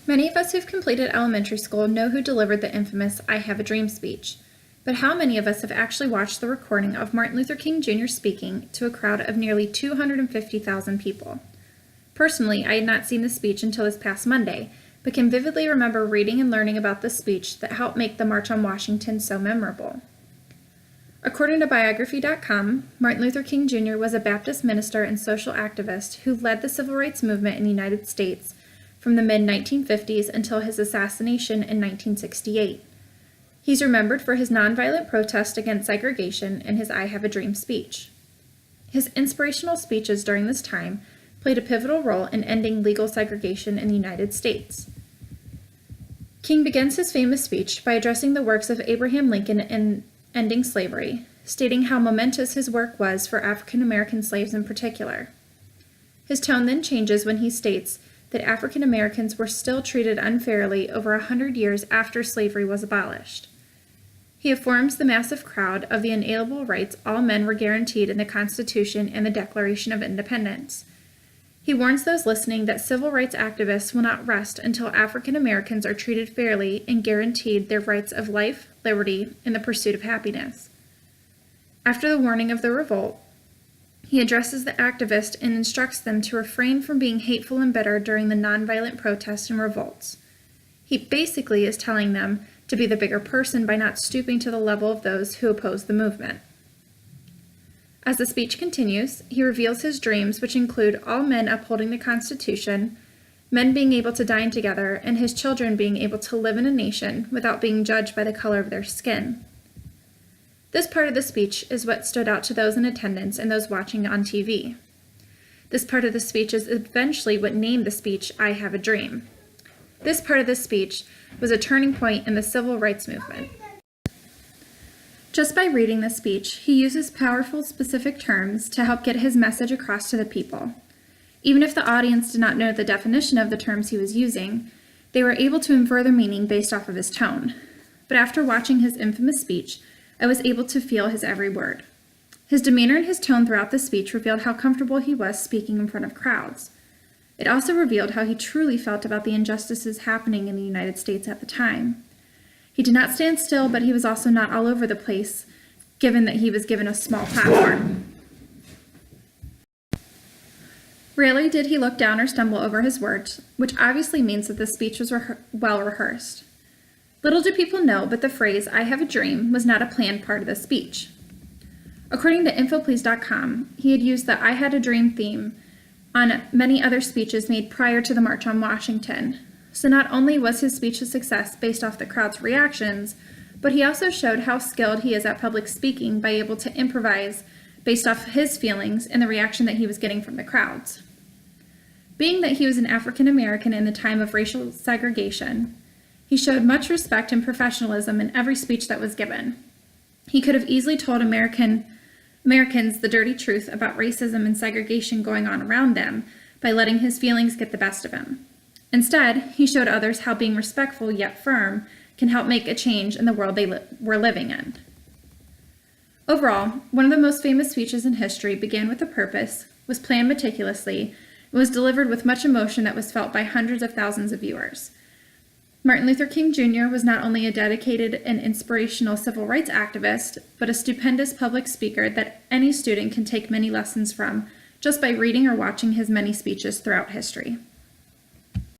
Many of us who've completed elementary school know who delivered the infamous "I Have a Dream" speech, but how many of us have actually watched the recording of Martin Luther King Jr. speaking to a crowd of nearly 250,000 people? Personally, I had not seen the speech until this past Monday, but can vividly remember reading and learning about the speech that helped make the March on Washington so memorable. According to biography.com, Martin Luther King Jr. was a Baptist minister and social activist who led the civil rights movement in the United States from the mid-1950s until his assassination in 1968. He's remembered for his nonviolent protest against segregation and his "I Have a Dream" speech. His inspirational speeches during this time played a pivotal role in ending legal segregation in the United States. King begins his famous speech by addressing the works of Abraham Lincoln in ending slavery, stating how momentous his work was for African American slaves in particular. His tone then changes when he states that African Americans were still treated unfairly over 100 years after slavery was abolished. He affirms the massive crowd of the inalienable rights all men were guaranteed in the Constitution and the Declaration of Independence. He warns those listening that civil rights activists will not rest until African Americans are treated fairly and guaranteed their rights of life, liberty, and the pursuit of happiness. After the warning of the revolt, he addresses the activists and instructs them to refrain from being hateful and bitter during the nonviolent protests and revolts. He basically is telling them to be the bigger person by not stooping to the level of those who oppose the movement. As the speech continues, he reveals his dreams, which include all men upholding the Constitution, men being able to dine together, and his children being able to live in a nation without being judged by the color of their skin. This part of the speech is what stood out to those in attendance and those watching on TV. This part of the speech is eventually what named the speech "I Have a Dream." This part of the speech was a turning point in the civil rights movement. Just by reading the speech, he uses powerful, specific terms to help get his message across to the people. Even if the audience did not know the definition of the terms he was using, they were able to infer their meaning based off of his tone. But after watching his infamous speech, I was able to feel his every word. His demeanor and his tone throughout the speech revealed how comfortable he was speaking in front of crowds. It also revealed how he truly felt about the injustices happening in the United States at the time. He did not stand still, but he was also not all over the place, given that he was given a small platform. Rarely did he look down or stumble over his words, which obviously means that the speech was well rehearsed. Little do people know, but the phrase "I have a dream" was not a planned part of the speech. According to infoplease.com, he had used the "I had a dream" theme on many other speeches made prior to the March on Washington. So not only was his speech a success based off the crowd's reactions, but he also showed how skilled he is at public speaking by able to improvise based off his feelings and the reaction that he was getting from the crowds. Being that he was an African American in the time of racial segregation, he showed much respect and professionalism in every speech that was given. He could have easily told Americans the dirty truth about racism and segregation going on around them by letting his feelings get the best of him. Instead, he showed others how being respectful yet firm can help make a change in the world they were living in. Overall, one of the most famous speeches in history began with a purpose, was planned meticulously, and was delivered with much emotion that was felt by hundreds of thousands of viewers. Martin Luther King Jr. was not only a dedicated and inspirational civil rights activist, but a stupendous public speaker that any student can take many lessons from just by reading or watching his many speeches throughout history.